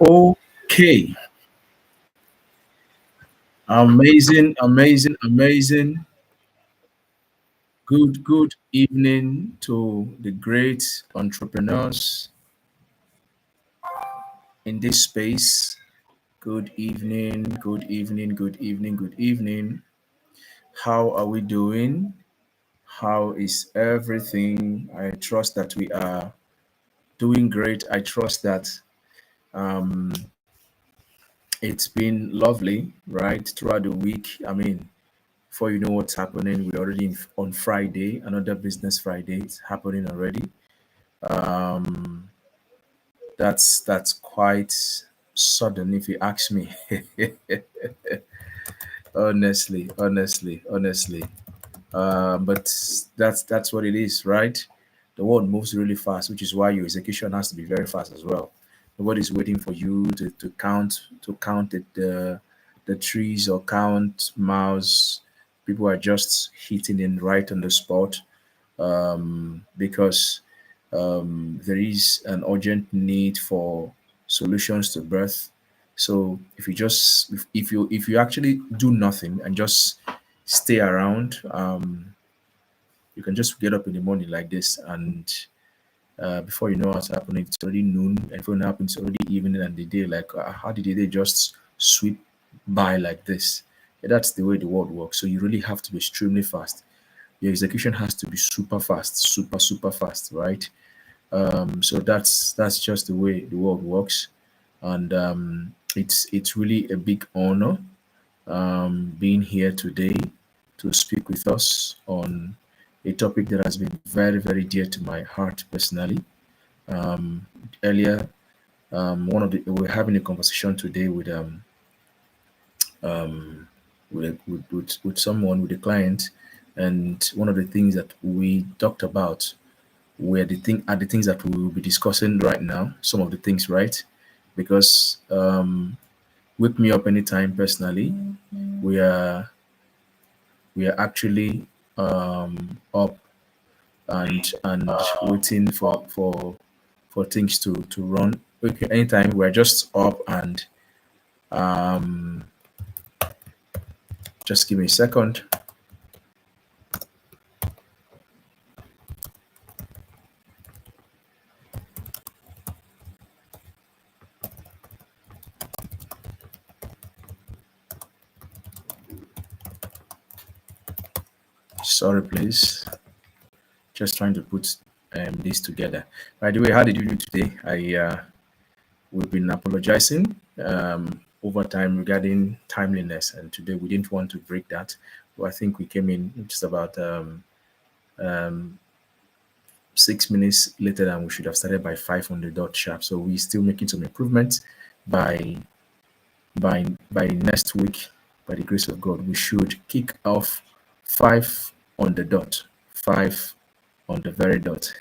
Okay, amazing, amazing, amazing. Good evening to the great entrepreneurs in this space. Good evening, good evening, good evening, good evening. How are we doing? How is everything? I trust that we are doing great. I trust that um, it's been lovely, right, throughout the week. Before you know what's happening, we're already on Friday, another business Friday. It's happening already. Um, that's quite sudden, if you ask me. Honestly. But that's what it is, right? The world moves really fast, which is why your execution has to be very fast as well. Nobody's waiting for you to count the trees or count miles. People are just hitting in right on the spot because there is an urgent need for solutions to birth. So if you actually do nothing and just stay around, you can just get up in the morning like this, and before you know what's happening, it's already noon, and before it happens, it's already evening, and the day like how did the day just sweep by like this? Yeah, that's the way the world works. So you really have to be extremely fast. Your execution has to be super fast, super fast, right? So that's just the way the world works, and it's really a big honor being here today to speak with us on a topic that has been very dear to my heart personally. Earlier, we're having a conversation today with someone, with a client, and one of the things that we talked about were the things that we will be discussing right now. Some of the things, right? Because wake me up anytime. Personally, we are we are actually up and waiting for things to run. Okay, anytime we're just up and um, just give me a second. Sorry, please. Just trying to put this together. By the way, how did you do today? We've been apologizing over time regarding timeliness, and today we didn't want to break that. But I think we came in just about 6 minutes later than we should have started by 500 dot sharp. So we're still making some improvements. By by next week, by the grace of God, we should kick off 5 on the dot, 5 on the very dot.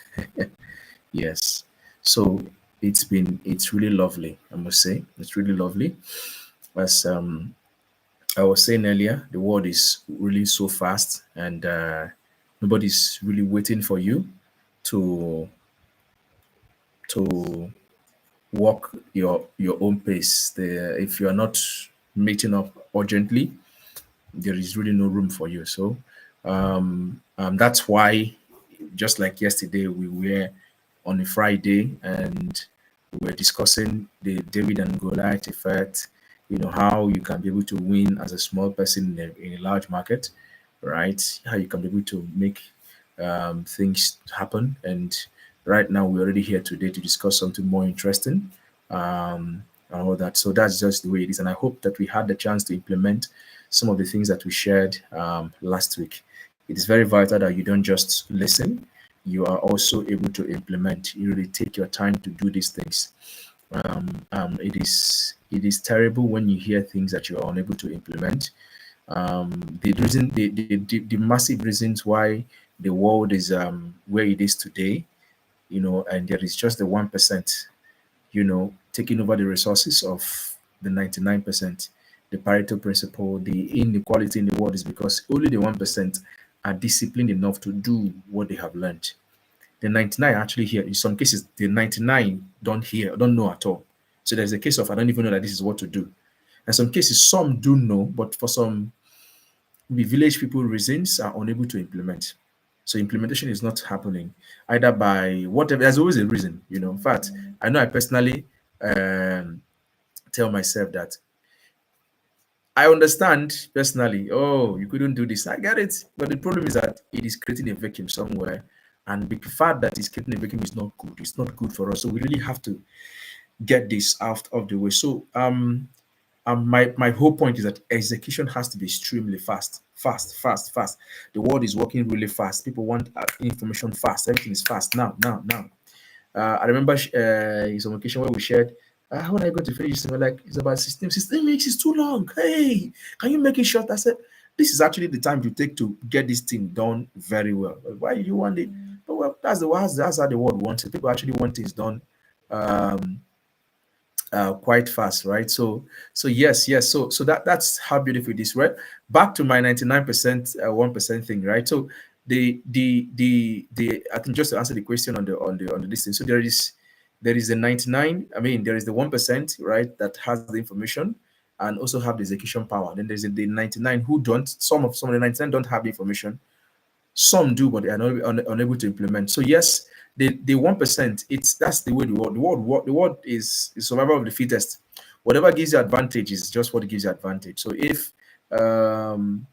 Yes. So it's really lovely. I must say it's really lovely. As I was saying earlier, the world is really so fast, and nobody's really waiting for you to to walk your own pace. If you are not meeting up urgently, there is really no room for you. So that's why, just like yesterday, we were on a Friday and we were discussing the David and Goliath effect. You know how you can be able to win as a small person in a large market, right? How you can be able to make things happen. And right now, we're already here today to discuss something more interesting. And all that. So that's just the way it is. And I hope that we had the chance to implement some of the things that we shared last week. It is very vital that you don't just listen, you are also able to implement. You really take your time to do these things. It is terrible when you hear things that you are unable to implement. The massive reasons why the world is where it is today, and there is just the 1%, taking over the resources of the 99%. The Pareto principle, the inequality in the world is because only the 1% are disciplined enough to do what they have learned. The 99 actually hear. In some cases, the 99 don't hear, don't know at all. So there's a case of I don't even know that this is what to do. And some cases, some do know, but for some the village people reasons are unable to implement. So implementation is not happening either by whatever. There's always a reason, you know. In fact, I know I personally um, tell myself that I understand personally. Oh, you couldn't do this. I get it, but the problem is that it is creating a vacuum somewhere, and the fact that it's creating a vacuum is not good. It's not good for us. So we really have to get this out of the way. So my whole point is that execution has to be extremely fast, fast, fast, fast. The world is working really fast. People want information fast. Everything is fast now, now, now. I remember some occasion where we shared, how am I going to finish this? We're like, it's about 16 weeks is too long. Hey, can you make it short? I said, this is actually the time to take to get this thing done very well. Why you want it? But well, that's how the world wants it. People actually want things done um, quite fast, right? So yes, yes. So that's how beautiful it is, right? Back to my 99% 1% thing, right? So the I think just to answer the question on the listing. So there is the 99. I mean, there is the 1%, right, that has the information and also have the execution power. Then there's the 99 who don't. Some of the 99 don't have the information, some do, but they are not unable to implement. So yes, the 1%. It's that's the way the world is survival of the fittest. Whatever gives you advantage is just what gives you advantage. So um,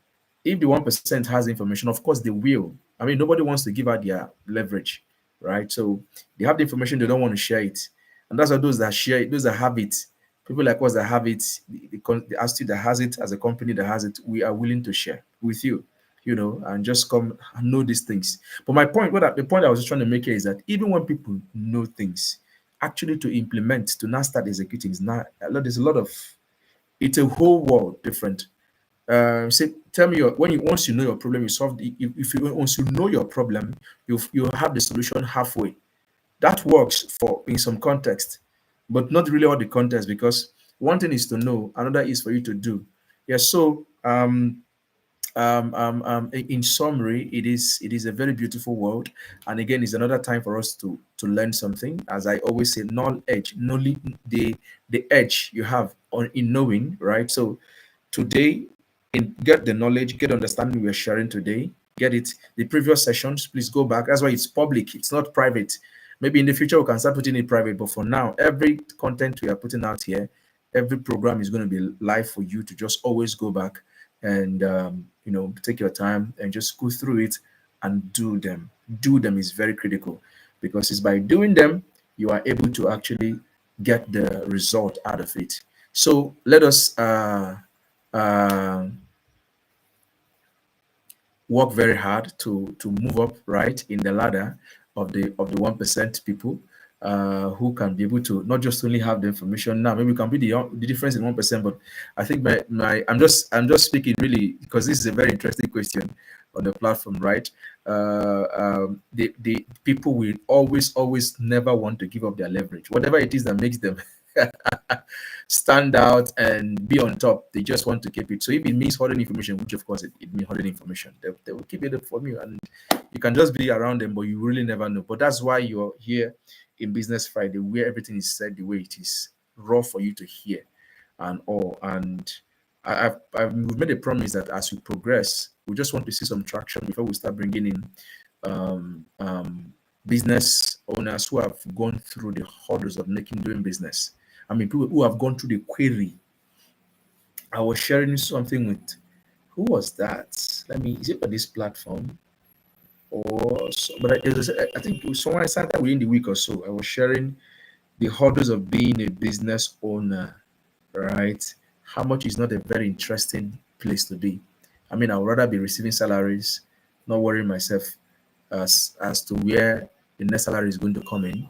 if the 1% has information, of course they will. I mean, nobody wants to give out their leverage, right? So they have the information, they don't want to share it, and that's why those that share it, those that have it, people like us that have it, the institute that has it, as a company that has it, we are willing to share with you, and just come and know these things. But the point I was just trying to make here is that even when people know things, actually to implement, to now start executing is not a lot. There's a lot of it's a whole world different. Say, tell me when you once you know your problem, you solve the, if you once you know your problem, you have the solution halfway. That works for in some context, but not really all the context because one thing is to know, another is for you to do. Yeah. So in summary, it is a very beautiful world, and again, it's another time for us to learn something. As I always say, knowledge, the edge you have on in knowing, right? So today, get the knowledge, get understanding we're sharing today, get it. The previous sessions, please go back. That's why it's public, it's not private. Maybe in the future we can start putting it private, but for now, every content we are putting out here, every program is going to be live for you to just always go back and take your time and just go through it and do them. Do them is very critical because it's by doing them you are able to actually get the result out of it. So let us uh, work very hard to move up right in the ladder of the 1% people who can be able to not just only have the information now. Maybe we can be the difference in 1%, but I think my I'm just speaking really because this is a very interesting question on the platform, right? The people will always never want to give up their leverage, whatever it is that makes them stand out and be on top. They just want to keep it. So if it means holding information, which of course it means holding information, they will keep it from you, and you can just be around them, but you really never know. But that's why you're here in Business Friday, where everything is said the way it is, raw for you to hear, and all. And we've made a promise that as we progress, we just want to see some traction before we start bringing in um, um, business owners who have gone through the hurdles of doing business. I mean, people who have gone through the query. I was sharing something with who was that? Is it on this platform or so? But I think it was someone I started within the week or so. I was sharing the hurdles of being a business owner, right? How much is not a very interesting place to be. I mean, I would rather be receiving salaries, not worrying myself as to where the next salary is going to come in.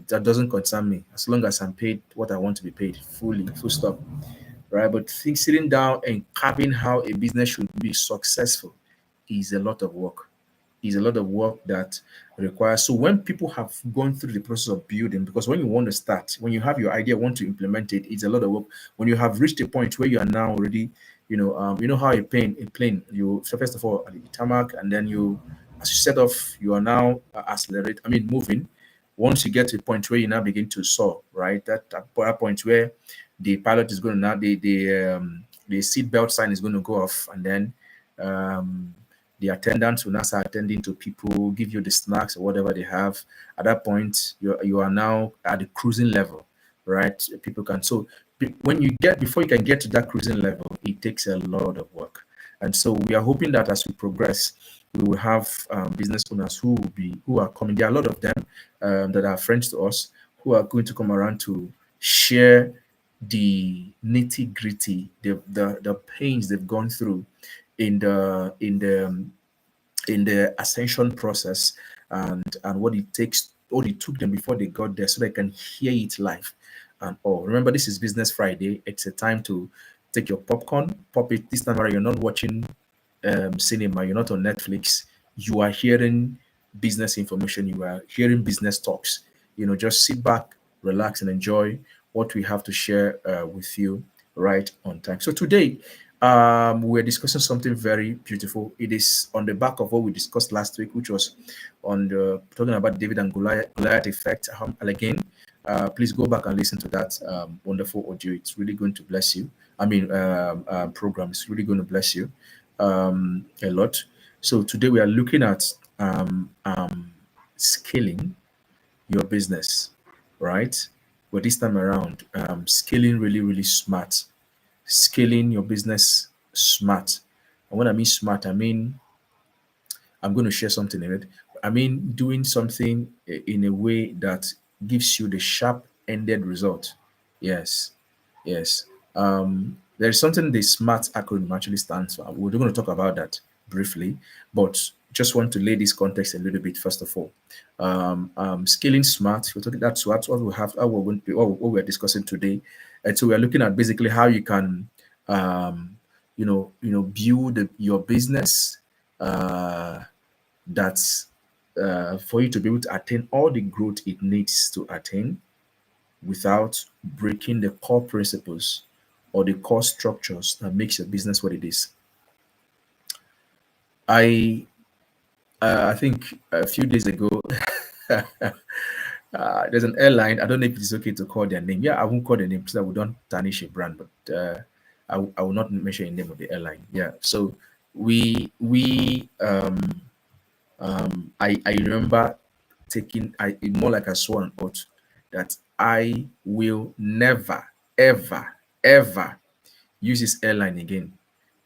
That doesn't concern me as long as I'm paid what I want to be paid fully, full stop, right? But sitting down and carving how a business should be successful is a lot of work. Is a lot of work that requires. So when people have gone through the process of building, because when you want to start, when you have your idea, want to implement it, it's a lot of work. When you have reached a point where you are now already, you know how a plane, you so first of all at the tarmac, and then as you set off, you are now accelerate. I mean, moving. Once you get to a point where you now begin to soar, right? That point where the pilot is going to now the seat belt sign is going to go off, and then um, the attendants will now start attending to people, give you the snacks or whatever they have. At that point, you are now at the cruising level, right? People can so when you get before you can get to that cruising level, it takes a lot of work. And so we are hoping that as we progress, we will have business owners who are coming. There are a lot of them that are friends to us who are going to come around to share the nitty gritty, the pains they've gone through in the ascension process, and what it took them before they got there, so they can hear it live and all. Remember, this is Business Friday. It's a time to take your popcorn, pop it. This time around, you're not watching cinema, you're not on Netflix. You are hearing business information, you are hearing business talks. Just sit back, relax, and enjoy what we have to share with you right on time. So today, we're discussing something very beautiful. It is on the back of what we discussed last week, which was on the talking about David and Goliath effect. And again, please go back and listen to that wonderful audio. It's really going to bless you. Program is really going to bless you a lot. So today we are looking at scaling your business, right? But this time around, scaling really, really smart. Scaling your business smart. And when I mean smart, I mean I'm going to share something in it. I mean doing something in a way that gives you the sharp ended result. Yes, yes. There's something the SMART acronym actually stands for. We're going to talk about that briefly, but just want to lay this context a little bit first of all. Scaling SMART. We're talking that's what we have. What we're going to be, what we're discussing today, and so we're looking at basically how you can, build your business. That's For you to be able to attain all the growth it needs to attain without breaking the core principles or the core structures that makes your business what it is. I think a few days ago, there's an airline. I don't know if it's okay to call their name. Yeah, I won't call the name so that we don't tarnish a brand, but I will not mention the name of the airline. Yeah. So I remember taking I more like a sworn oath that I will never, ever, ever use this airline again,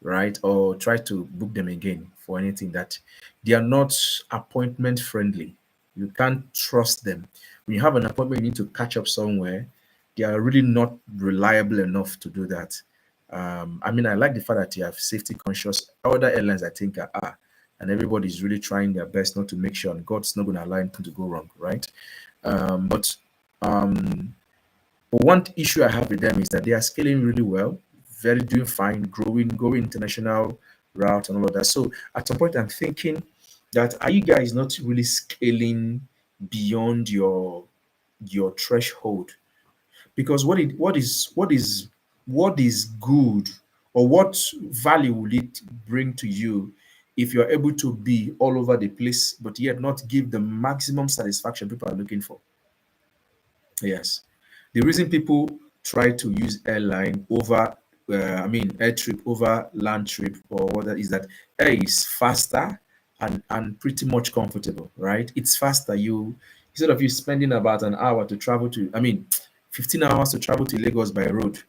right? Or try to book them again for anything that they are not appointment friendly. You can't trust them. When you have an appointment, you need to catch up somewhere. They are really not reliable enough to do that. I like the fact that you have safety conscious. Other airlines, I think, are, and everybody's really trying their best not to make sure, and God's not going to allow anything to go wrong, right? But one issue I have with them is that they are scaling really well, very doing fine, growing, going international route and all of that. So at some point, I'm thinking that are you guys not really scaling beyond your threshold? Because what is good, or what value will it bring to you if you're able to be all over the place but yet not give the maximum satisfaction people are looking for? Yes. The reason people try to use airline over, air trip over land trip or whatever is that air is faster and pretty much comfortable, right? It's faster. Instead of you spending about an hour to travel to, 15 hours to travel to Lagos by road,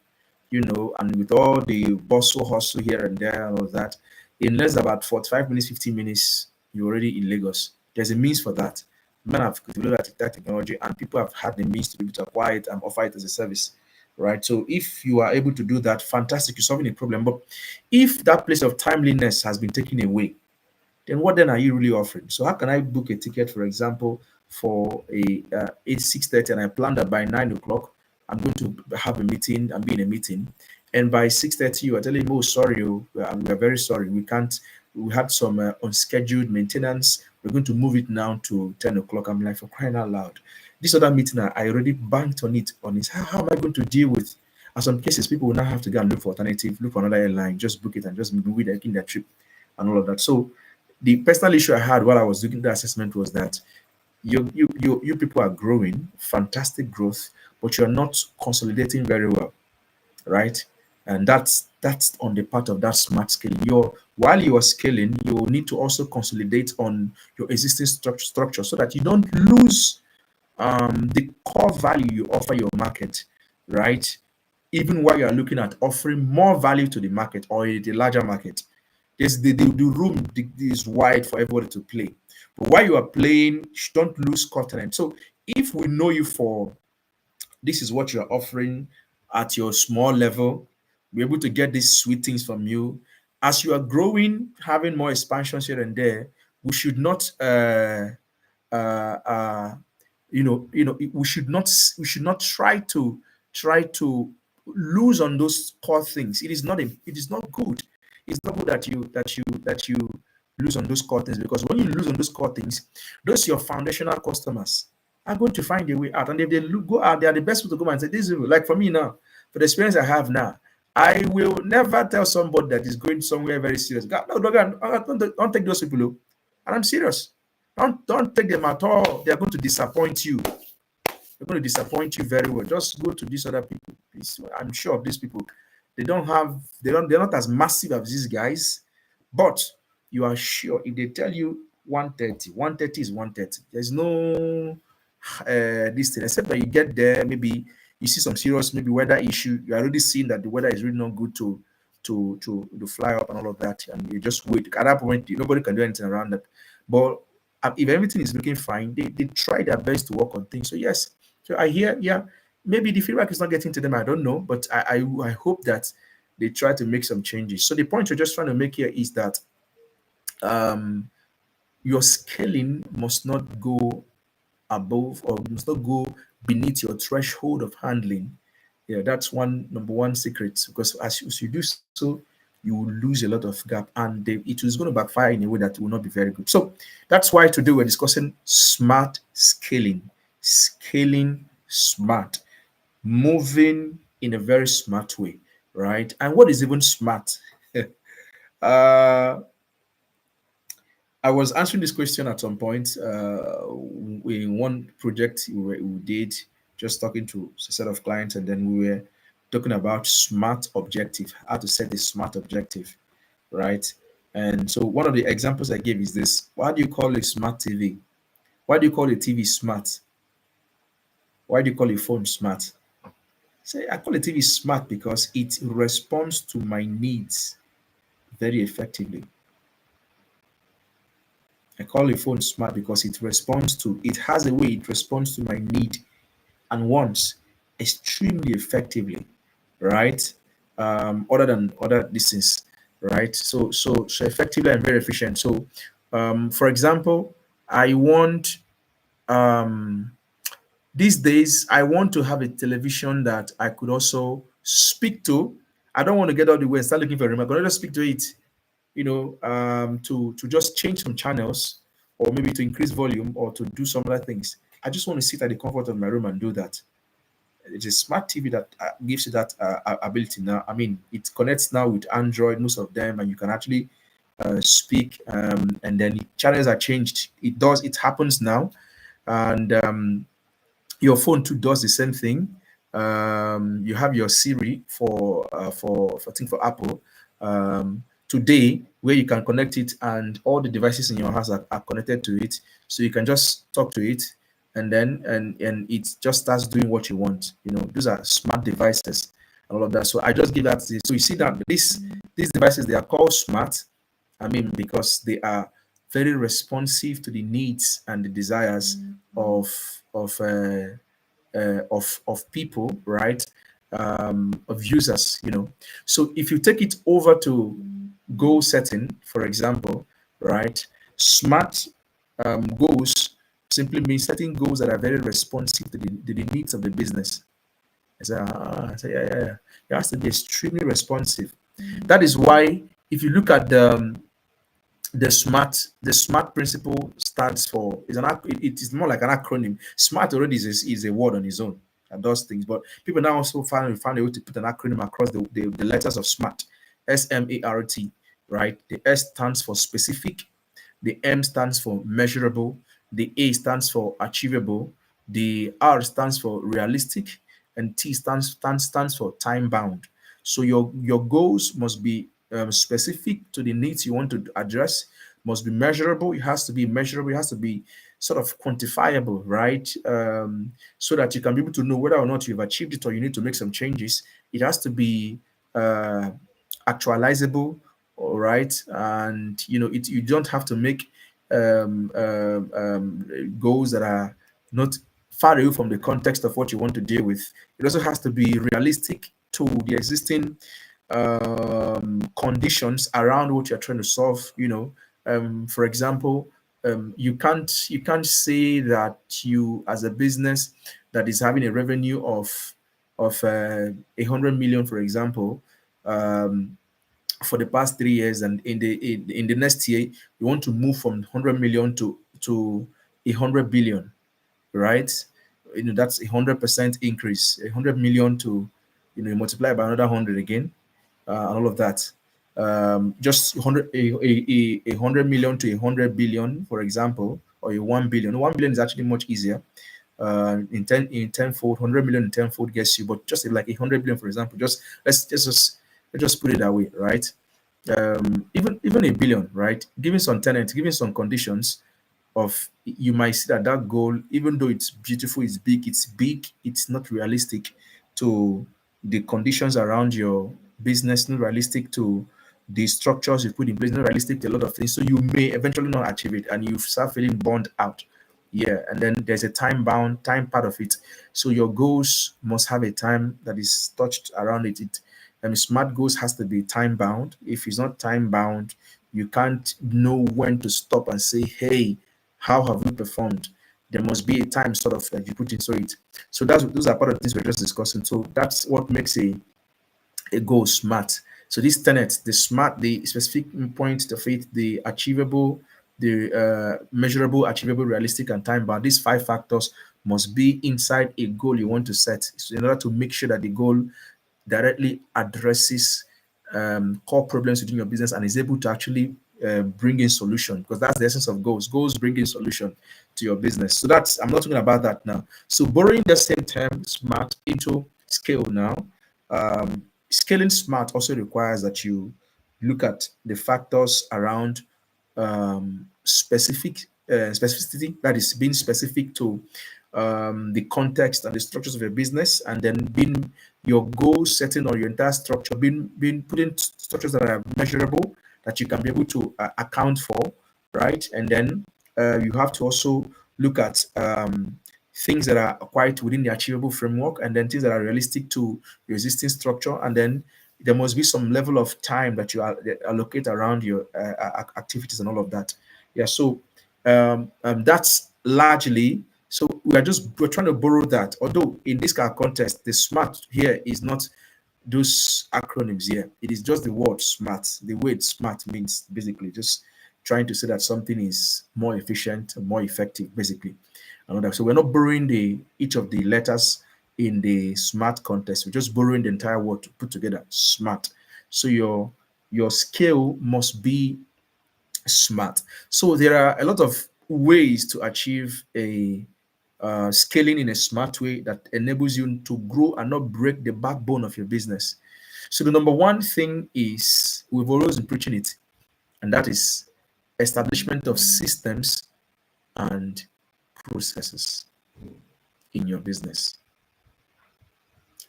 and with all the bustle, hustle here and there and all that, in less than about 45 minutes, 15 minutes, you're already in Lagos. There's a means for that. Men have developed that technology, and people have had the means to be able to acquire it and offer it as a service, right? So if you are able to do that, fantastic, you're solving a problem. But if that place of timeliness has been taken away, then what then are you really offering? So how can I book a ticket, for example, for a 6:30, and I plan that by 9 o'clock I'm going to have a meeting and be in a meeting, and by 6:30 you are telling me, oh sorry, we are very sorry, we can't. We had some unscheduled maintenance. We're going to move it now to 10 o'clock. I'm like, for crying out loud, this other meeting I already banked on it. How am I going to deal with? In some cases, people will now have to go and look for alternative, look for another airline, just book it and just move it in their trip and all of that. So the personal issue I had while I was doing the assessment was that You people are growing, fantastic growth, but you're not consolidating very well, right? And that's on the part of that smart scaling. While you are scaling, you need to also consolidate on your existing structure so that you don't lose the core value you offer your market, right? Even while you are looking at offering more value to the market or the larger market, the room is wide for everybody to play. But while you are playing, don't lose continent. So if we know you for this is what you're offering at your small level, we're able to get these sweet things from you. As you are growing, having more expansions here and there, we should not uh, uh, we should not try to lose on those core things. It is not good. It's not good that you lose on those core things, because when you lose on those core things, those your foundational customers are going to find a way out. And if they go out, they are the best people to go and say, this is like for me now, for the experience I have now, I will never tell somebody that is going somewhere very serious. God, no, don't take those people. Oh. And I'm serious. Don't take them at all. They are going to disappoint you. They're going to disappoint you very well. Just go to these other people. I'm sure of these people. They're not as massive as these guys, but you are sure if they tell you 130, 130 is 130. There's no this thing, except that you get there, maybe you see some serious maybe weather issue. You're already seeing that the weather is really not good to fly up and all of that, and you just wait. At that point, nobody can do anything around that. But if everything is looking fine, they try their best to work on things. So yes, so I hear, yeah, maybe the feedback is not getting to them. I don't know, but I hope that they try to make some changes. So the point you're just trying to make here is that um, your scaling must not go above or must not go beneath your threshold of handling. Yeah, that's number one secret, because as you do so, you will lose a lot of gap, and it is going to backfire in a way that will not be very good. So that's why today we're discussing smart scaling, scaling smart, moving in a very smart way, right? And what is even smart? uh, I was answering this question at some point in one project we did, just talking to a set of clients, and then we were talking about smart objective, how to set a smart objective, right? And so one of the examples I gave is this: why do you call a smart TV? Why do you call a TV smart? Why do you call a phone smart? Say, I call a TV smart because it responds to my needs very effectively. I call a phone smart because it has a way it responds to my need and wants extremely effectively, right? Other than other distance, right? So effectively and very efficient. So, for example, I want um, these days I want to have a television that I could also speak to. I don't want to get out of the way and start looking for a remote. I can just speak to it, to just change some channels, or maybe to increase volume or to do some other things. I just want to sit at the comfort of my room and do that. It's a smart TV that gives you that ability now. I mean, it connects now with Android, most of them, and you can actually speak, and then the channels are changed. It happens now, and your phone too does the same thing. You have your Siri for I think for Apple today, where you can connect it, and all the devices in your house are connected to it, so you can just talk to it, and then and it just starts doing what you want. Those are smart devices and all of that. So I just give that. So you see that these devices, they are called smart. I mean, because they are very responsive to the needs and the desires of of uh, of people, right? Of users. So if you take it over to goal setting, for example, right? Smart goals simply means setting goals that are very responsive to the needs of the business. I say, yeah, yeah, yeah. It has to be extremely responsive. That is why, if you look at the SMART principle, stands for, it is more like an acronym. SMART already is a word on its own that does things, but people now also found a way to put an acronym across the letters of SMART. SMART, right? The S stands for specific, the M stands for measurable, The A stands for achievable, the R stands for realistic, and T stands for time bound. So your goals must be specific to the needs you want to address, must be measurable. It has to be measurable. It has to be sort of quantifiable, right? So that you can be able to know whether or not you've achieved it or you need to make some changes. It has to be uh, actualizable, all right, and you don't have to make goals that are not far away from the context of what you want to deal with. It also has to be realistic to the existing conditions around what you're trying to solve. For example, you can't say that you, as a business that is having a revenue of 100 million, for example, um, for the past 3 years, and in the next year you want to move from 100 million to 100 billion, right? That's 100% increase. 100 million to, you multiply by another 100 again, and all of that. Just 100 a 100 million to 100 billion, for example, or a 1 billion. 1 billion is actually much easier. In tenfold, 100 million in tenfold gets you, but just like 100 billion, for example, just let's just put it that way, right? Even a billion, right? Given some tenants, given some conditions, of you might see that that goal, even though it's beautiful, it's big, it's not realistic to the conditions around your business, not realistic to the structures you put in place, not realistic to a lot of things. So you may eventually not achieve it and you start feeling burned out. Yeah, and then there's a time part of it. So your goals must have a time that is touched around it. Smart goals has to be time bound. If it's not time bound, you can't know when to stop and say, hey, how have we performed? There must be a time sort of that you put into it. So those are part of the things we're just discussing. So that's what makes a goal smart. So these tenets, the smart, the specific point of it, the achievable, the measurable, achievable, realistic, and time bound. These five factors must be inside a goal you want to set, so in order to make sure that the goal directly addresses core problems within your business and is able to actually bring in solution, because that's the essence of goals. Goals bring in solution to your business. So that's, I'm not talking about that now. So borrowing the same term smart into scale now, scaling smart also requires that you look at the factors around specificity, that is being specific to the context and the structures of your business, and then being your goal setting or your entire structure being put in structures that are measurable, that you can be able to account for, right? And then you have to also look at things that are quite within the achievable framework, and then things that are realistic to your existing structure, and then there must be some level of time that you allocate around your activities and all of that. Yeah, so that's largely. So we're trying to borrow that. Although in this kind of context, the smart here is not those acronyms here. It is just the word smart. The word smart means basically just trying to say that something is more efficient, more effective, basically. Another. So we're not borrowing the each of the letters in the smart context. We're just borrowing the entire word to put together smart. So your scale must be smart. So there are a lot of ways to achieve a scaling in a smart way that enables you to grow and not break the backbone of your business. So the number one thing is, we've always been preaching it, and that is establishment of systems and processes in your business.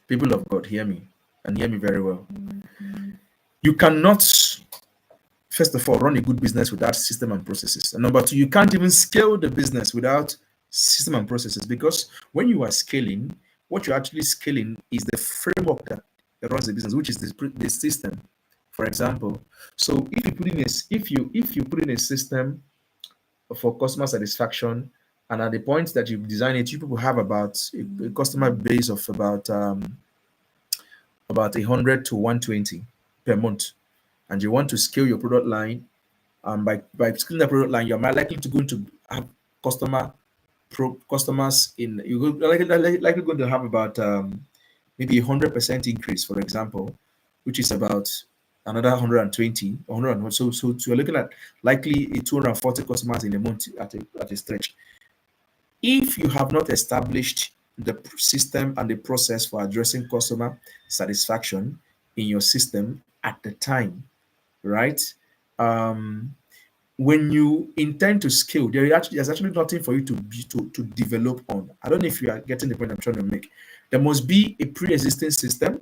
People of God, hear me, and hear me very well. You cannot, first of all, run a good business without system and processes. And number two, you can't even scale the business without system and processes, because when you are scaling, what you're actually scaling is the framework that runs the business, which is the system. For example, so if you put in a if you put in a system for customer satisfaction, and at the point that you design it, you people have about a customer base of about 100 to 120 per month, and you want to scale your product line, by scaling the product line, you're more likely to going to have customers in, likely going to have about maybe 100% increase, for example, which is about another 120 or 100. So you're looking at likely 240 customers in a month at a stretch. If you have not established the system and the process for addressing customer satisfaction in your system at the time, right? Um, when you intend to scale, there's actually nothing for you to develop on. I don't know if you are getting the point I'm trying to make. There must be a pre-existing system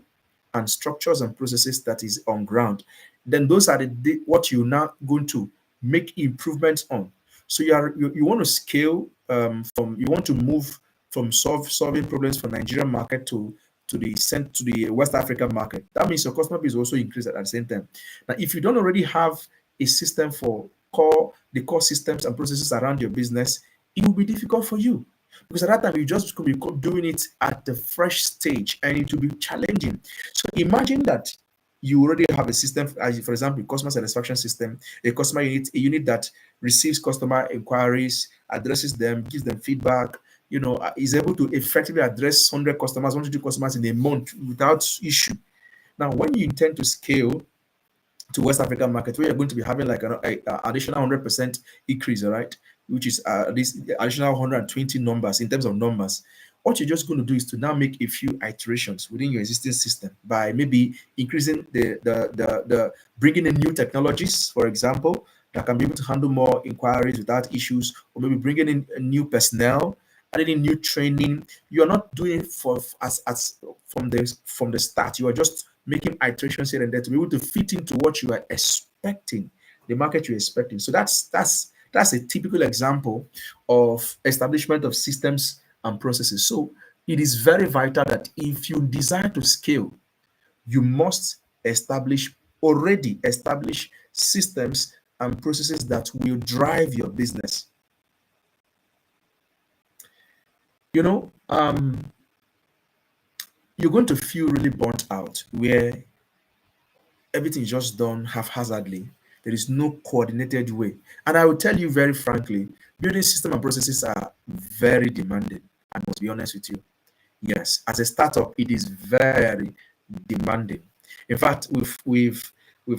and structures and processes that is on ground. Then those are what you're now going to make improvements on. So you want to scale from you want to move from solving problems for Nigerian market to the West African market. That means your customer base also increase at the same time. Now, if you don't already have a system for the core systems and processes around your business, it will be difficult for you because at that time you just could be doing it at the fresh stage and it will be challenging. So imagine that you already have a system, as for example, customer satisfaction system, a unit that receives customer inquiries, addresses them, gives them feedback, is able to effectively address 100 customers, 150 customers in a month without issue. Now, when you intend to scale to West African market, where you're going to be having like an additional 100% increase, all right, which is this additional 120 numbers in terms of numbers. What you're just going to do is to now make a few iterations within your existing system by maybe increasing the bringing in new technologies, for example, that can be able to handle more inquiries without issues, or maybe bringing in a new personnel, adding in new training. You're not doing it for as from the start. You are just making iterations here and there to be able to fit into what you are expecting, the market you're expecting. So that's a typical example of establishment of systems and processes. So it is very vital that if you desire to scale, you must already establish systems and processes that will drive your business. You know, you're going to feel really burnt out where everything is just done haphazardly. There is no coordinated way. And I will tell you very frankly, building system and processes are very demanding. I must be honest with you. Yes, as a startup, it is very demanding. In fact, we've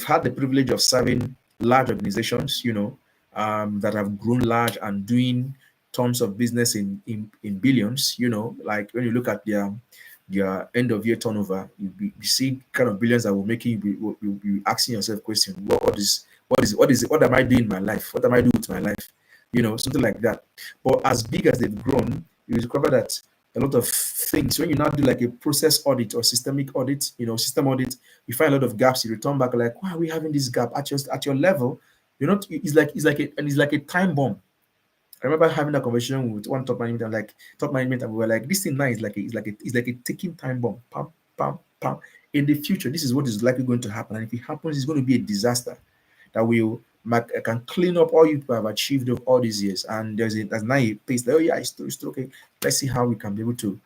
had the privilege of serving large organizations, that have grown large and doing tons of business in billions. Like when you look at their end of year turnover, you see kind of billions that will making you'll be asking yourself question, what am I doing in my life? What am I doing with my life? Something like that. But as big as they've grown, you discover that a lot of things, when you now do like a process audit or systemic audit, system audit, you find a lot of gaps. You return back like, why are we having this gap at your level? It's like a time bomb. I remember having a conversation with one top management, and we were like, this thing now is like a ticking time bomb. Pam, pam, pam. In the future, this is what is likely going to happen. And if it happens, it's going to be a disaster that will can clean up all you have achieved of all these years. And there's now a pace that, oh yeah, it's still okay. Let's see how we can be able to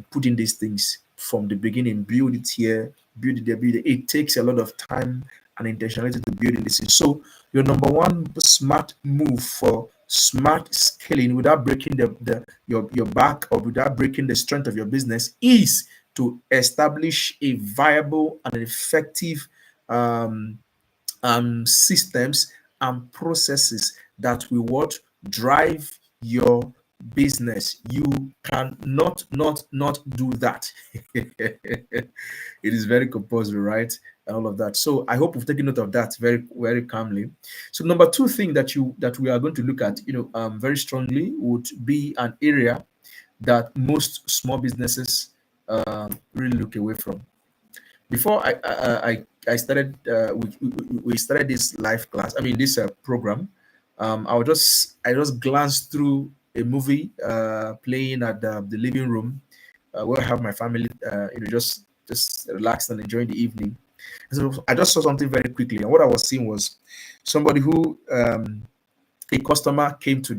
put in these things from the beginning, build it here, build it there, build it. It takes a lot of time and intentionality to build in this. So your number one smart move for smart scaling without breaking your back or without breaking the strength of your business is to establish a viable and effective um, systems and processes that will what drive your business. You cannot not do that. It is very compulsory, right? And all of that. So I hope we've taken note of that very, very calmly. So number two thing that we are going to look at, very strongly would be an area that most small businesses really look away from. Before I started we started this live class, I mean this program. I just glanced through a movie playing at the living room, where I have my family, just relaxed and enjoying the evening. And so I just saw something very quickly, and what I was seeing was somebody who a customer came to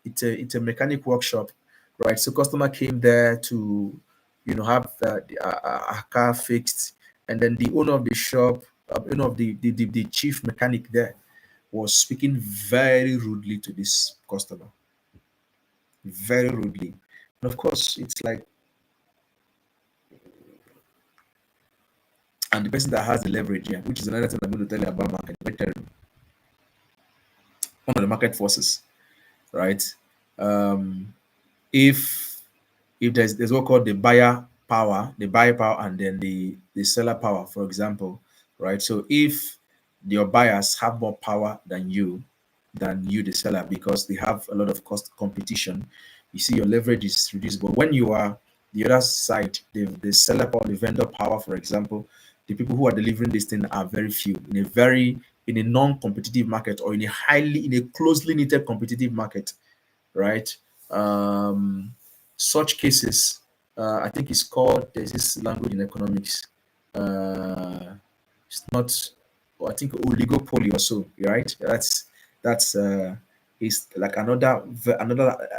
it's a mechanic workshop, right? So customer came there to have a car fixed, and then the owner of the shop, the chief mechanic there, was speaking very rudely to this customer, very rudely. And of course, it's like, and the person that has the leverage here, which is another thing I'm going to tell you about market, let me tell you, one of the market forces, right? Um, if there's what called the buyer power, and then the seller power, for example, right? So if your buyers have more power than you, the seller, because they have a lot of cost competition, you see your leverage is reduced. But when you are the other side, the seller power, the vendor power, for example, the people who are delivering this thing are very few in a non-competitive market, or in a closely knitted competitive market, right? Um, Such cases, I think it's called, there's this language in economics. Uh, it's not, I think oligopoly or so, right? That's is like another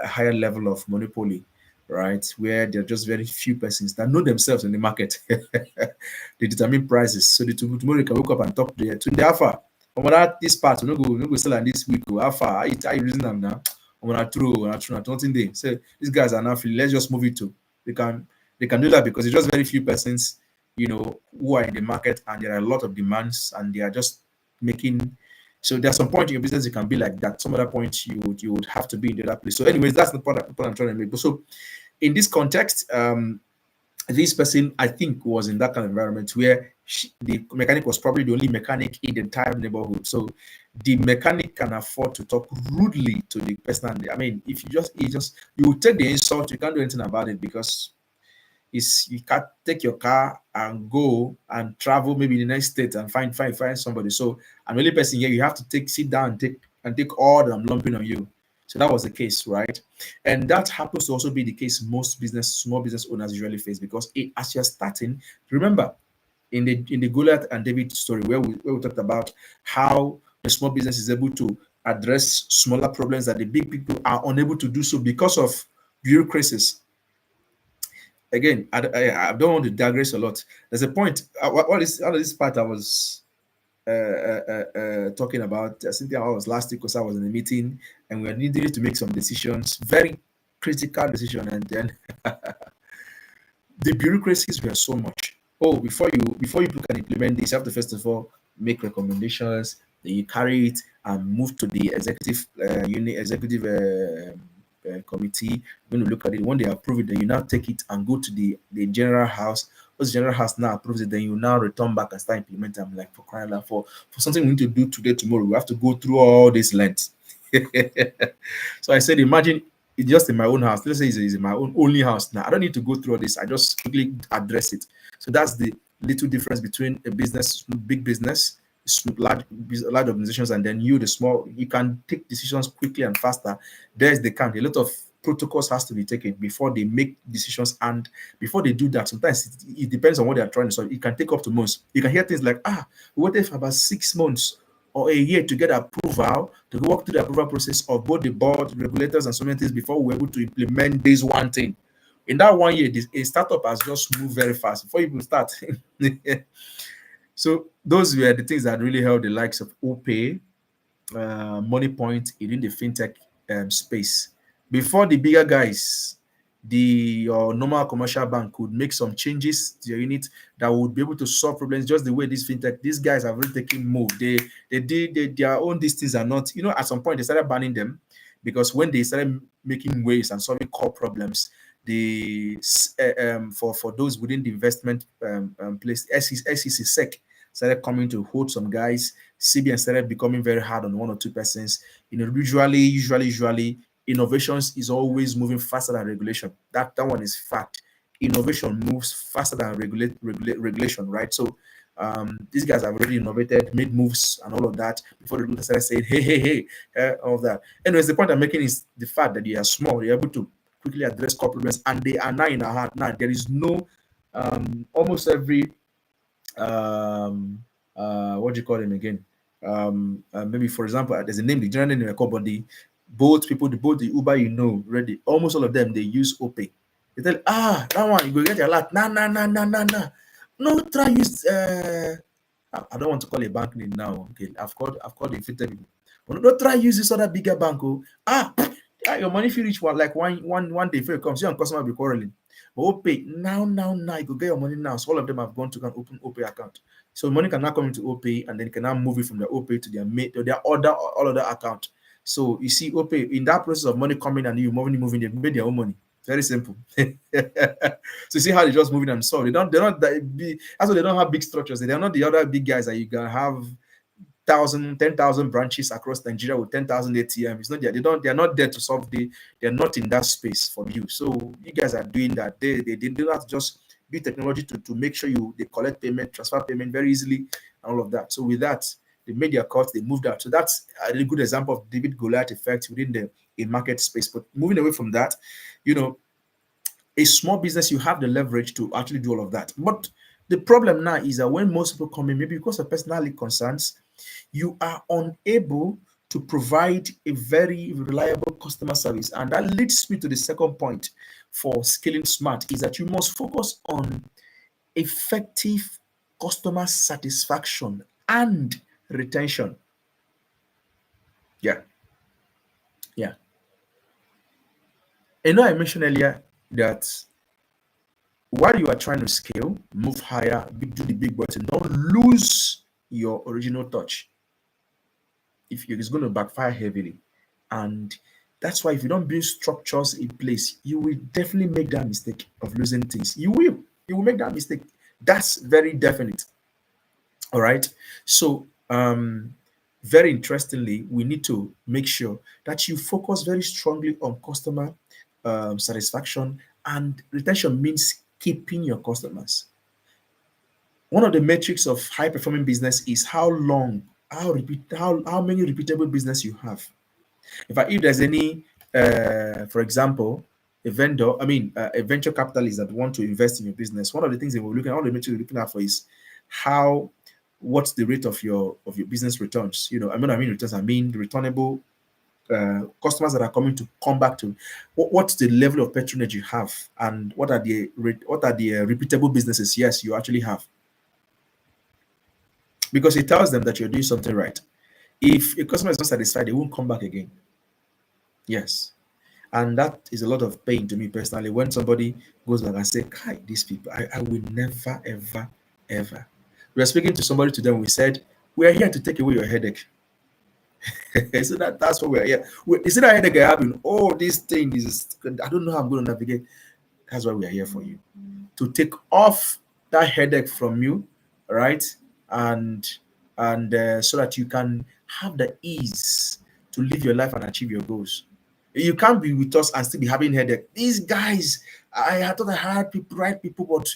higher level of monopoly, right? Where there are just very few persons that know themselves in the market. They determine prices. So tomorrow you can wake up and talk to the alpha. That this part, we no go sell am this week. Alpha, how you reason them now? True, nothing there. So these guys are now free. Let's just move it to. They can they can do that because it's just very few persons, who are in the market, and there are a lot of demands, and they are just making. So there's some point in your business you can be like that. Some other point you would have to be in the other place. So, anyways, that's the point I'm trying to make. But so in this context, this person, I think, was in that kind of environment where the mechanic was probably the only mechanic in the entire neighborhood. So the mechanic can afford to talk rudely to the person. I mean, if you will take the insult, you can't do anything about it, because you can't take your car and go and travel maybe in the next state and find somebody. So I'm the only person here. You have to sit down and take all that I'm lumping on you. So that was the case, right? And that happens to also be the case most small business owners usually face, because as you're starting, remember in the Goliath and David story, where we talked about how the small business is able to address smaller problems that the big people are unable to do so because of bureaucracies. Again, I don't want to digress a lot. There's a point. What is out of this part I was talking about? I think I was last week because I was in a meeting, and we were needed to make some decisions, very critical decision, and then the bureaucracies were so much. Oh, before you can implement this, you have to first of all make recommendations. Then you carry it and move to the executive committee. When you look at it, when they approve it, then you now take it and go to the general house. Once the general house now approves it, then you now return back and start implementing. I'm like, for crying out, for something we need to do today, tomorrow, we have to go through all this length. So I said, imagine it's just in my own house. Let's say it's in my own only house now. I don't need to go through all this. I just quickly address it. So that's the little difference between a business, big business, large organizations, and then you, the small. You can take decisions quickly and faster. There's the count. A lot of protocols has to be taken before they make decisions, and before they do that, sometimes it depends on what they are trying to solve. It can take up to months. You can hear things like, what if about 6 months or a year to get approval, to walk through the approval process of both the board, regulators, and so many things before we're able to implement this one thing. In that 1 year, a startup has just moved very fast before you even start. So those were the things that really helped the likes of OPay, Money Point in the fintech space. Before the bigger guys, your normal commercial bank could make some changes to your unit that would be able to solve problems just the way these guys have really taken move. They did their own, these things are not, at some point they started banning them, because when they started making waves and solving core problems, for those within the investment place, SEC started coming to hold some guys. CBN started becoming very hard on one or two persons. Usually, innovations is always moving faster than regulation. That one is fact. Innovation moves faster than regulation, right? So these guys have already innovated, made moves, and all of that before the regulator started saying, hey, all of that. Anyways, the point I'm making is the fact that they are small, they're able to quickly address core problems, and they are now in our heart. Now there is no almost every what do you call them again? Maybe for example, there's a name, the general name I call, but both the Uber, already, almost all of them, they use OPay. They tell, that one you go get your lot. Nah. No, try use I don't want to call a bank name now. Okay, I've called the fintech people. But don't try use this other bigger bank. Oh, your money feel reach one day before it comes. You and customer be quarreling. But OPay now, you go get your money now. So all of them have gone to an open OPay account. So money can now come into OPay, and then you can now move it from their OPay to their other account. So you see, Ope, in that process of money coming and you moving, they made their own money. Very simple. So you see how they just moving themselves. They're not that big. That's why they don't have big structures. They're not the other big guys that you can have 10,000 branches across Nigeria with 10,000 ATM. It's not there. They're not there to solve they're not in that space for you. So you guys are doing that. They do not just be technology to make sure they collect payment, transfer payment very easily, and all of that. So with that, they made their cuts, they moved out. So that's a really good example of David Goliath effect within the in market space. But moving away from that, you know, a small business, you have the leverage to actually do all of that. But the problem now is that when most people come in, maybe because of personality concerns, you are unable to provide a very reliable customer service. And that leads me to the second point for scaling smart is that you must focus on effective customer satisfaction and retention. Yeah, yeah. I mentioned earlier that while you are trying to scale, move higher, do the big button, don't lose your original touch. If it's going to backfire heavily. And that's why if you don't build structures in place, you will definitely make that mistake of losing things. You will make that mistake. That's very definite. All right. So very interestingly, we need to make sure that you focus very strongly on customer satisfaction, and retention means keeping your customers. One of the metrics of high performing business is how many repeatable business you have. In fact, if there's any, for example, a venture capitalist that want to invest in your business, one of the things they will look at, all the metrics they're looking at for is how, what's the rate of your business returns. Returns. I mean the returnable customers that are coming to come back to. What's the level of patronage you have, and what are the repeatable businesses? Yes, you actually have, because it tells them that you're doing something right. If a customer is not satisfied, they won't come back again. Yes. And that is a lot of pain to me personally when somebody goes back and say, Kai, these people, I will never, ever, ever. We are speaking to somebody today and we said, we are here to take away your headache. So that's what we are here. Is it a headache I have in all these things? I don't know how I'm going to navigate. That's why we are here for you. To take off that headache from you, right? And so that you can have the ease to live your life and achieve your goals. You can't be with us and still be having headache. These guys, I thought I had people, right people, but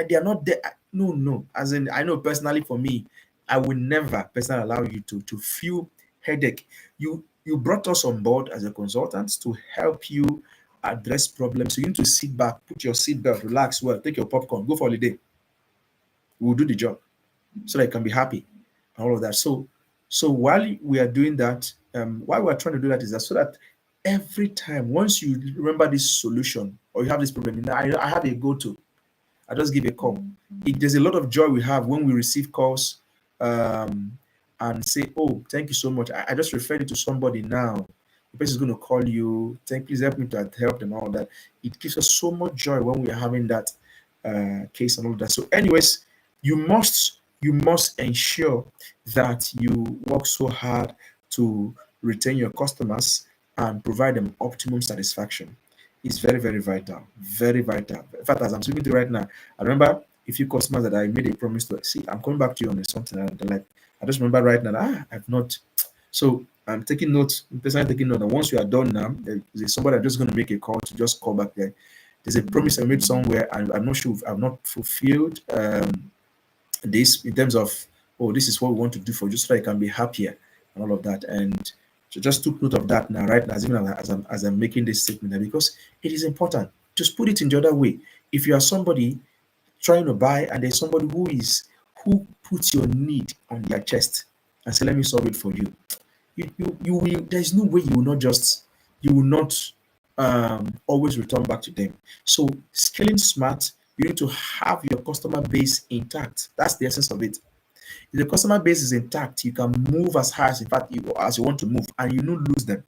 they are not there. No, no. As in, I know personally for me, I will never personally allow you to feel headache. You brought us on board as a consultant to help you address problems. So you need to sit back, put your seatbelt, relax well, take your popcorn, go for holiday. We'll do the job so that you can be happy and all of that. So while we are doing that, why we're trying to do that is that so that every time once you remember this solution or you have this problem, I have a go-to. I just give a call. There's a lot of joy we have when we receive calls and say, "Oh, thank you so much. I just referred it to somebody now. The person is going to call you. Please help me to help them." All that. It gives us so much joy when we are having that case and all that. So, anyways, you must ensure that you work so hard to retain your customers and provide them optimum satisfaction. It's very, very vital. Very vital. In fact, as I'm speaking to you right now, I remember a few customers that I made a promise to see. I'm coming back to you on something like. I just remember right now. I've not. So I'm taking notes. I'm personally taking note that once we are done now, there's somebody I'm just going to make a call to just call back there. There's a promise I made somewhere, and I'm not sure if I've not fulfilled this in terms of, oh, this is what we want to do for you so that you can be happier and all of that. And so just took note of that now, right now, as I'm making this statement there, because it is important. Just put it in the other way. If you are somebody trying to buy and there's somebody who puts your need on their chest and say, let me solve it for you. You will, there's no way you will not always return back to them. So scaling smart, you need to have your customer base intact. That's the essence of it. If the customer base is intact, you can move as high as in fact as you want to move, and you don't lose them.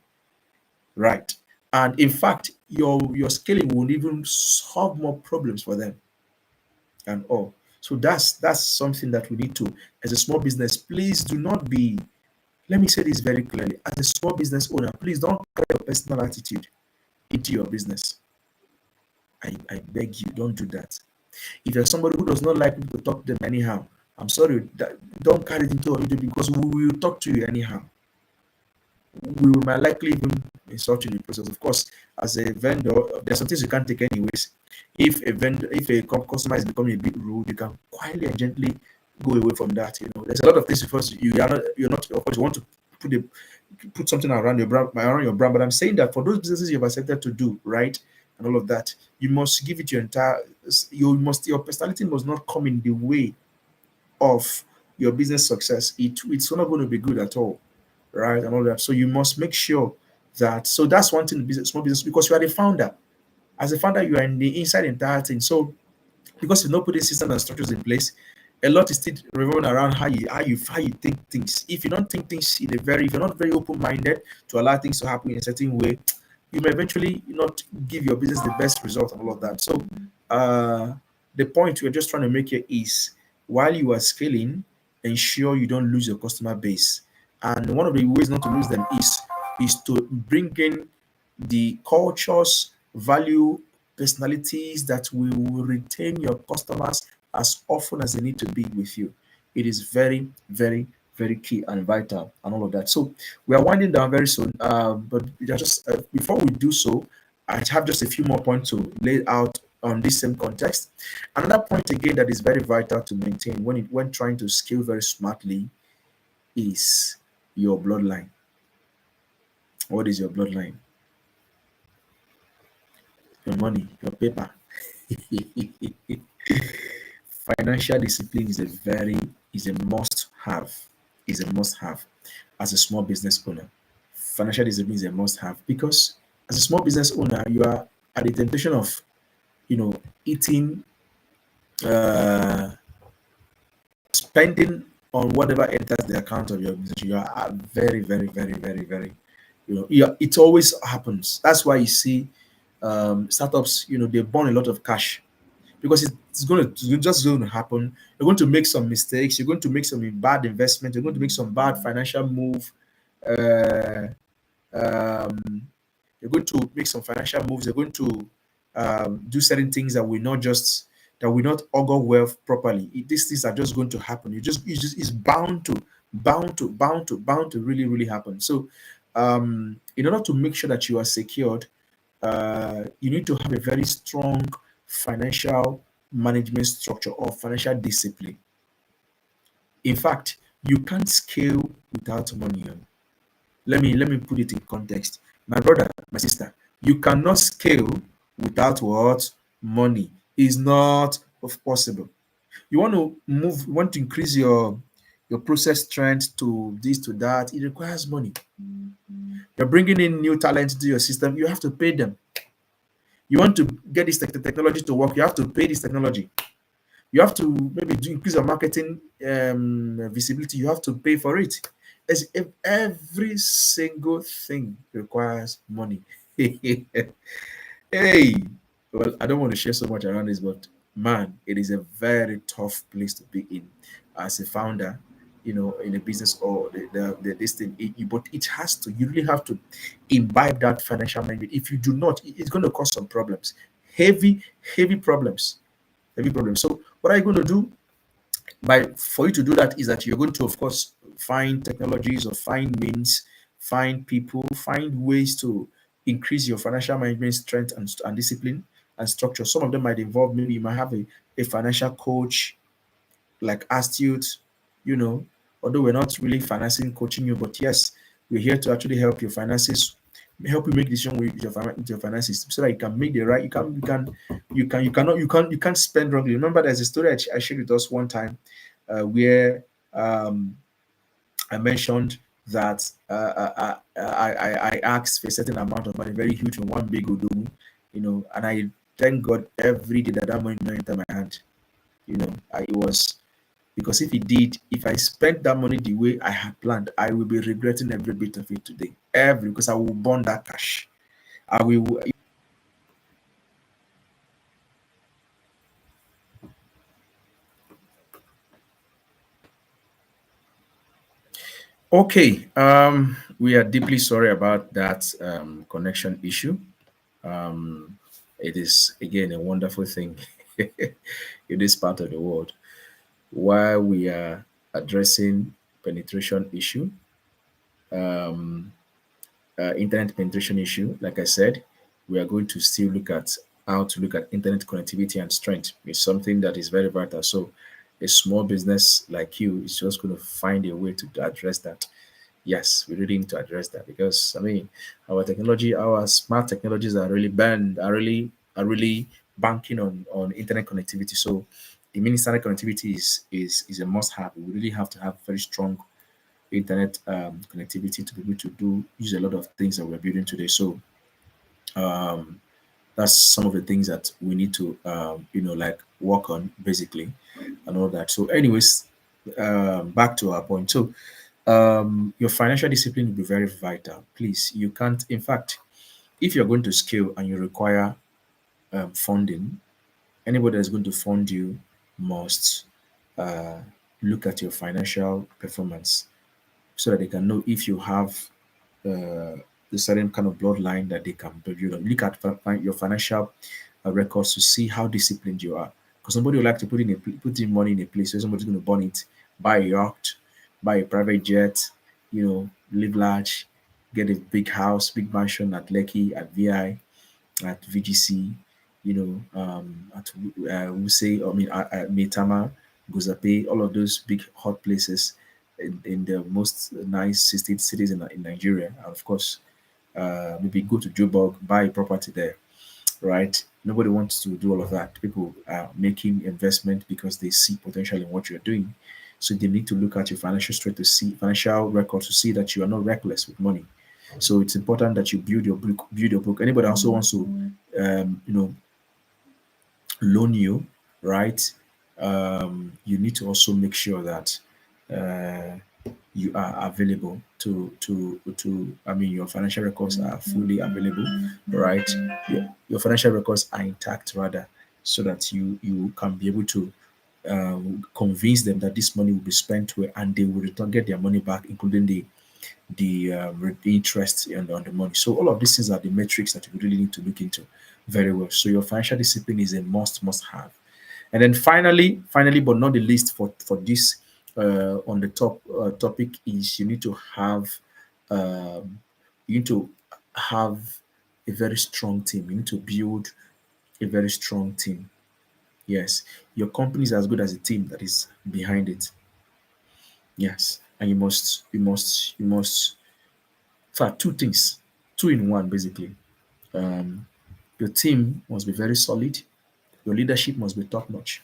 Right. And in fact, your scaling will even solve more problems for them and all. So that's something that we need to, as a small business, please do not be Let me say this very clearly. As a small business owner, please don't carry your personal attitude into your business. I beg you, don't do that. If you're somebody who does not like people to talk to them anyhow, I'm sorry, don't carry it into it because we will talk to you anyhow. We will might likely even insult you in the process. Of course, as a vendor, there's some things you can't take anyways. If a customer is becoming a bit rude, you can quietly and gently go away from that. You know, there's a lot of things because you're not of course you want to put a put something around your brand. But I'm saying that for those businesses you've accepted to do right and all of that, you must give it your entire. Your personality must not come in the way of your business success. It's not going to be good at all, right? And all that. So you must make sure that. So that's one thing. Business, small business, because you are the founder. As a founder, you are in the inside entire thing. So because you're not putting systems and structures in place, a lot is still revolving around how you think things. If you don't think things in a very if you're not very open minded to allow things to happen in a certain way, you may eventually not give your business the best result and all of that. So uh the point we're just trying to make here is while you are scaling, ensure you don't lose your customer base. And one of the ways not to lose them is to bring in the cultures, value, personalities that will retain your customers as often as they need to be with you. It is very, very, very key and vital and all of that. So we are winding down very soon. But just before we do so, I have just a few more points to lay out on this same context. Another point again that is very vital to maintain when trying to scale very smartly is your bloodline. What is your bloodline? Your money, your paper. Financial discipline is a must have. Is a must have as a small business owner. Financial discipline is a must have because as a small business owner, you are at the temptation of eating, uh, spending on whatever enters the account of your business. You are very, very, very, very, very. It always happens. That's why you see startups. They burn a lot of cash because it's just going to happen. You're going to make some mistakes. You're going to make some bad investment. You're going to make some bad financial move. Uh, um, you're going to make some financial moves. You're going to do certain things that will not augur wealth properly. These things are just going to happen. It's bound to really really happen. So, in order to make sure that you are secured, you need to have a very strong financial management structure or financial discipline. In fact, you can't scale without money. Let me put it in context. My brother, my sister, you cannot scale without what? Money. Is not possible. You want to increase your process strength to this to that. It requires money. You're bringing in new talent to your system. You have to pay them. You want to get this technology to work. You have to pay this technology. You have to maybe increase your marketing visibility. You have to pay for it. Every single thing requires money. Hey, well, I don't want to share so much around this, but man, it is a very tough place to be in as a founder, in a business or this thing. But it has to, you really have to imbibe that financial management. If you do not, it's going to cause some problems, heavy, heavy problems, heavy problems. So, what are you going to do? For you to do that is that you're going to of course find technologies or find means, find people, find ways to increase your financial management strength and discipline and structure. Some of them might involve, maybe you might have a financial coach like Astute, you know, although we're not really financing coaching you, but yes, we're here to actually help your finances, help you make decision with your finances so that you can make the right, you can't spend wrongly. Remember, there's a story I shared with us one time, where I mentioned that I asked for a certain amount of money, very huge, from one big Odo, and I thank God every day that money did not enter my hand. It was because if I spent that money the way I had planned, I will be regretting every bit of it today. Because I will burn that cash. I will. Okay, we are deeply sorry about that connection issue. Um, it is again a wonderful thing in this part of the world. While we are addressing penetration issue, um, internet penetration issue, like I said, we are going to still look at how to look at internet connectivity and strength. It's something that is very vital. So, a small business like you is just going to find a way to address that. Yes, we really need to address that because I mean, our smart technologies are really banned, are really banking on internet connectivity. So, the means internet connectivity is a must have. We really have to have very strong internet connectivity to be able to do use a lot of things that we're building today. So um, that's some of the things that we need to like work on basically and all that. So, anyways, back to our point. So your financial discipline will be very vital. Please, you can't. In fact, if you're going to scale and you require funding, anybody that's going to fund you must uh, look at your financial performance so that they can know if you have the certain kind of bloodline that they can build on. Look at your financial records to see how disciplined you are. Because somebody would like to put in money in a place where somebody's going to burn it, buy a yacht, buy a private jet, live large, get a big house, big mansion at Lekki, at VI, at VGC, at Wuse, I mean, at Metama, Gozape, all of those big hot places in the most nice cities in Nigeria. And of course, maybe go to Joburg, buy a property there, right? Nobody wants to do all of that. People are making investment because they see potential in what you're doing. So they need to look at your financial record to see that you are not reckless with money. So it's important that you build your book. Anybody also wants to, loan you, right? You need to also make sure that uh, you are available to I mean your financial records are fully available, right? Your financial records are intact rather, so that you can be able to convince them that this money will be spent well and they will return get their money back, including the interest on the money. So all of these things are the metrics that you really need to look into very well. So your financial discipline is a must have. And then finally, but not the least for this on the topic is you need to have a very strong team. You need to build a very strong team. Yes, your company is as good as the team that is behind it. Yes, and you must. In fact, two things, two in one basically. Um, your team must be very solid. Your leadership must be top notch.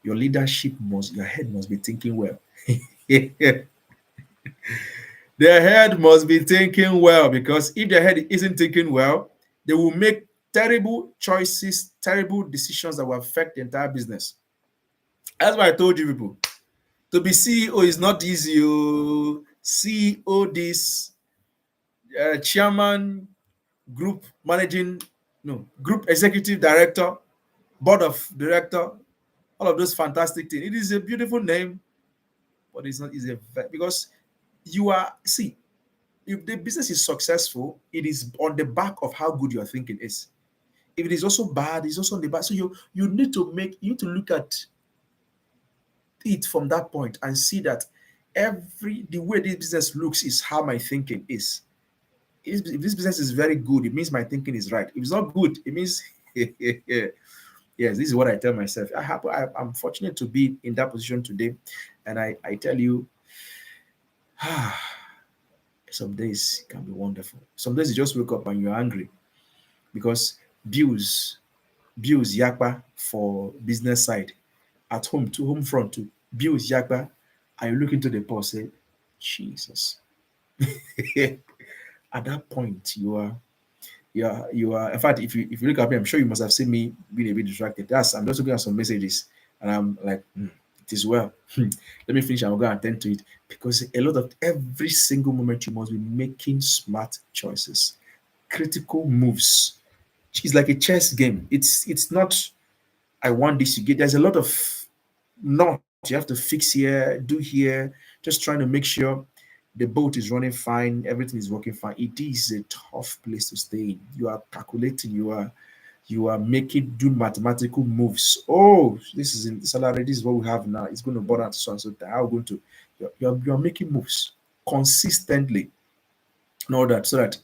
Your head must be thinking well. Their head must be thinking well because if their head isn't thinking well, they will make terrible choices, terrible decisions that will affect the entire business. That's why I told you people to be CEO is not easy. Oh. CEO, this chairman, group managing, no, group executive director, board of director, all of those fantastic things. It is a beautiful name, but it's not easy because you are see if the business is successful, it is on the back of how good your thinking is. If it is also bad, it's also on the back. So you need to look at it from that point and see that the way this business looks is how my thinking is. If this business is very good, it means my thinking is right. If it's not good, it means yes, this is what I tell myself. I'm fortunate to be in that position today, and I tell you, some days can be wonderful. Some days you just wake up and you're angry because bills, bills yakba for business side, at home to home front to bills yakba, and you look into the pulse, say, Jesus. At that point, you are. In fact, if you look at me, I'm sure you must have seen me being a bit distracted. I'm just looking at some messages, and I'm like, it is well. Let me finish. I'm going to attend to it because a lot of every single moment you must be making smart choices, critical moves. It's like a chess game. It's not. I want this. You get. There's a lot of not you have to fix here, do here, just trying to make sure. the boat is running fine, everything is working fine. It is a tough place to stay in. You are calculating, you are making do mathematical moves. Oh, this is in salary, this is what we have now. It's going to burn out so and so. How are we going to you're making moves consistently in all that so that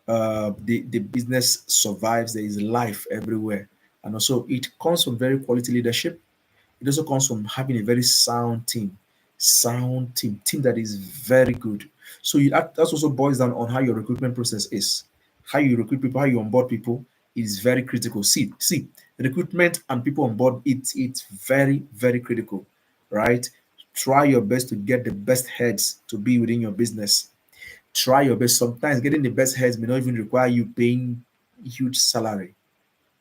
the business survives. There is life everywhere. And also it comes from very quality leadership. It also comes from having a very sound team that is very good. So that also boils down on how your recruitment process is. How you recruit people, how you onboard people is very critical. See, recruitment and people on board, it's very, very critical, right? Try your best to get the best heads to be within your business. Try your best. Sometimes getting the best heads may not even require you paying huge salary.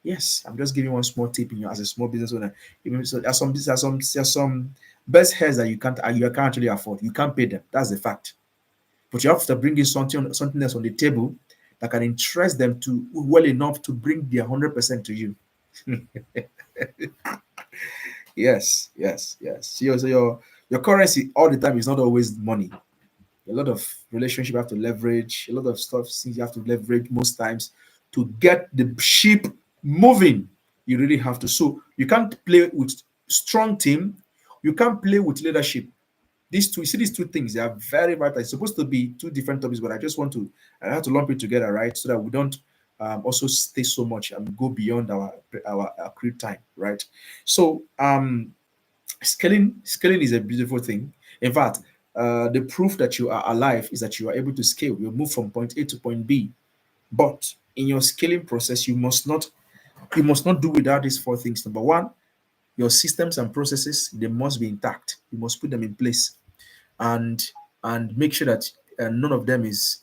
Yes, I'm just giving one small tip in you as a small business owner. Even so, there's some best hairs that you can't actually afford. You can't pay them. That's the fact. But you have to bring in something else on the table that can interest them to well enough to bring their 100% to you. Yes, yes, yes. So your currency all the time is not always money. A lot of relationship you have to leverage, a lot of stuff things you have to leverage most times to get the ship moving. You really have to. So you can't play with strong team, you can't play with leadership. These two, you see, these two things, they are very vital. It's supposed to be two different topics, but I have to lump it together, right? So that we don't also stay so much and go beyond our accrued time, right? So scaling is a beautiful thing. In fact, the proof that you are alive is that you are able to scale. You move from point A to point B. But in your scaling process, you must not do without these four things. Number one, your systems and processes, they must be intact. You must put them in place, and make sure that none of them is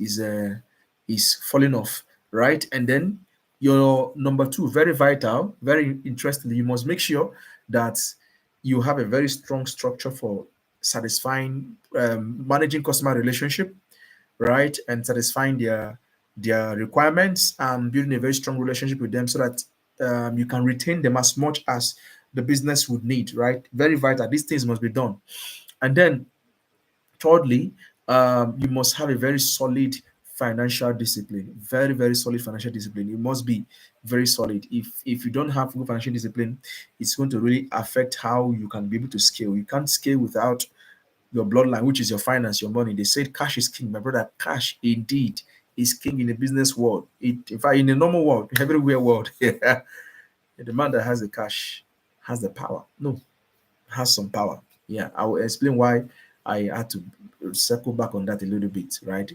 falling off, right? And then your number two, very vital, very interestingly, you must make sure that you have a very strong structure for satisfying, managing customer relationship, right, and satisfying their requirements and building a very strong relationship with them so that you can retain them as much as the business would need, right? Very vital. These things must be done. And then thirdly, you must have a very solid financial discipline. Very, very solid financial discipline. It must be very solid. If you don't have good financial discipline, it's going to really affect how you can be able to scale. You can't scale without your bloodline, which is your finance, your money. They said cash is king. My brother, cash indeed is king in the business world. In fact, in the normal world, everywhere world, yeah, the man that has the cash has the power. No, has some power. Yeah, I will explain why I had to circle back on that a little bit, right?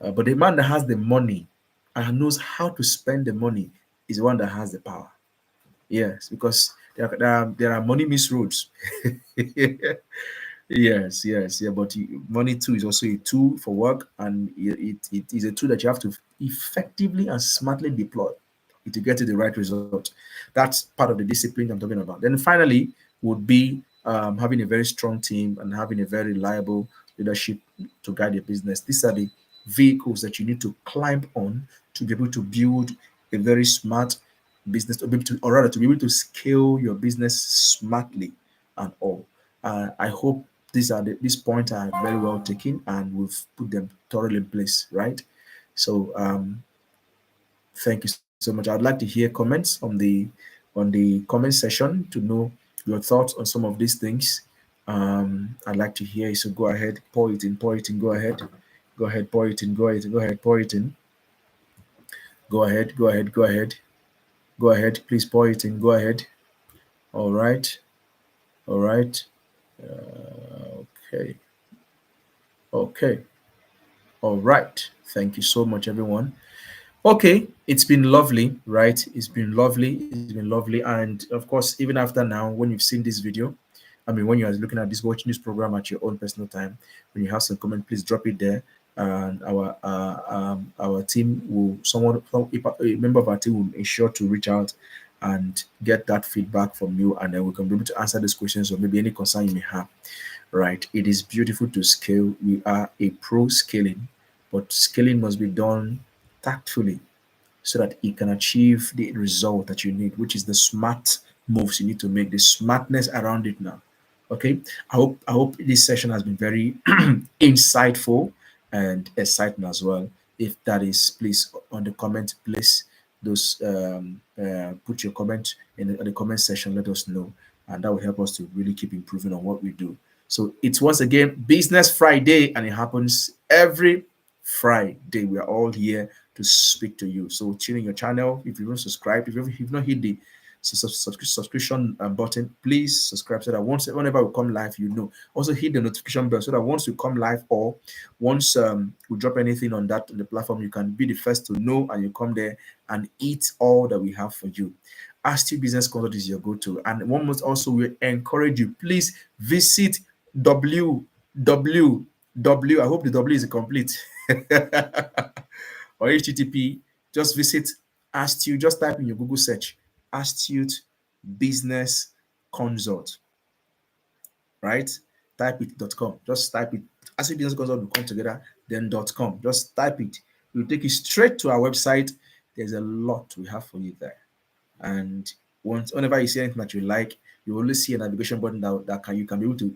But the man that has the money and knows how to spend the money is the one that has the power. Yes, because there are money misroads. Yes, yes, yeah. But money too is also a tool for work, and it is a tool that you have to effectively and smartly deploy to get to the right result. That's part of the discipline I'm talking about. Then finally, would be having a very strong team and having a very reliable leadership to guide your business. These are the vehicles that you need to climb on to be able to build a very smart business, to be able to, or rather, to be able to scale your business smartly and all. I hope these points are very well taken and we've put them thoroughly in place, right? So thank you so much. I'd like to hear comments on the comment section to know your thoughts on some of these things. I'd like to hear you. So go ahead, pour it in. Go ahead, pour it in. Go ahead, pour it in. Go ahead. Go ahead, please pour it in. Go ahead. All right, all right. Okay, okay. All right. Thank you so much, everyone. Okay, it's been lovely, right? It's been lovely. It's been lovely. And of course, even after now, when you've seen this video, I mean, when you are looking at this, watching this program at your own personal time, when you have some comment, please drop it there. And our team will, a member of our team will ensure to reach out and get that feedback from you, and then we can be able to answer these questions or maybe any concern you may have. Right? It is beautiful to scale. We are a pro scaling, but scaling must be done tactfully so that it can achieve the result that you need, which is the smart moves you need to make, the smartness around it now. Okay. I hope this session has been very insightful and excitement as well. If that is, please on the comment, please those put your comment in the comment section. Let us know, and that will help us to really keep improving on what we do. So it's once again Business Friday, and it happens every Friday. We are all here to speak to you. So tune in your channel. If you don't subscribe, if you've not hit the subscription button, please subscribe so that whenever we come live, you know. Also hit the notification bell so that once we come live or once we drop anything on the platform, you can be the first to know and you come there and eat all that we have for you. Astute Business Consult is your go-to. And one must also we encourage you, please visit www. I hope the W is complete. Or HTTP. Just visit Astute. Just type in your Google search Astute Business Consult, right? Type it.com. Just type it. Astute Business Consult will come together, then .com. Just type it. It will take you straight to our website. There's a lot we have for you there. And whenever you see anything that you like, you always see a navigation button that you can be able to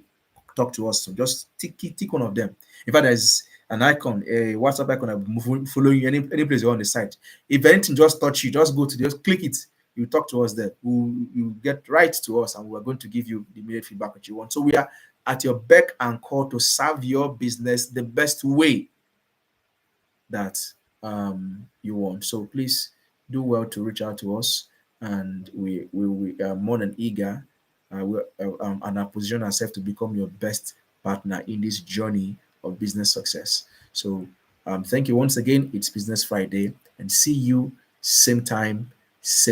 talk to us. So just tick one of them. In fact, there's an icon, a WhatsApp icon that following you any place you're on the site. If anything just touch you, just just click it. You talk to us there. You get right to us, and we're going to give you the immediate feedback that you want. So we are at your beck and call to serve your business the best way that you want. So please do well to reach out to us, and we are more than eager and our position ourselves to become your best partner in this journey of business success. So thank you once again. It's Business Friday, and see you same time, same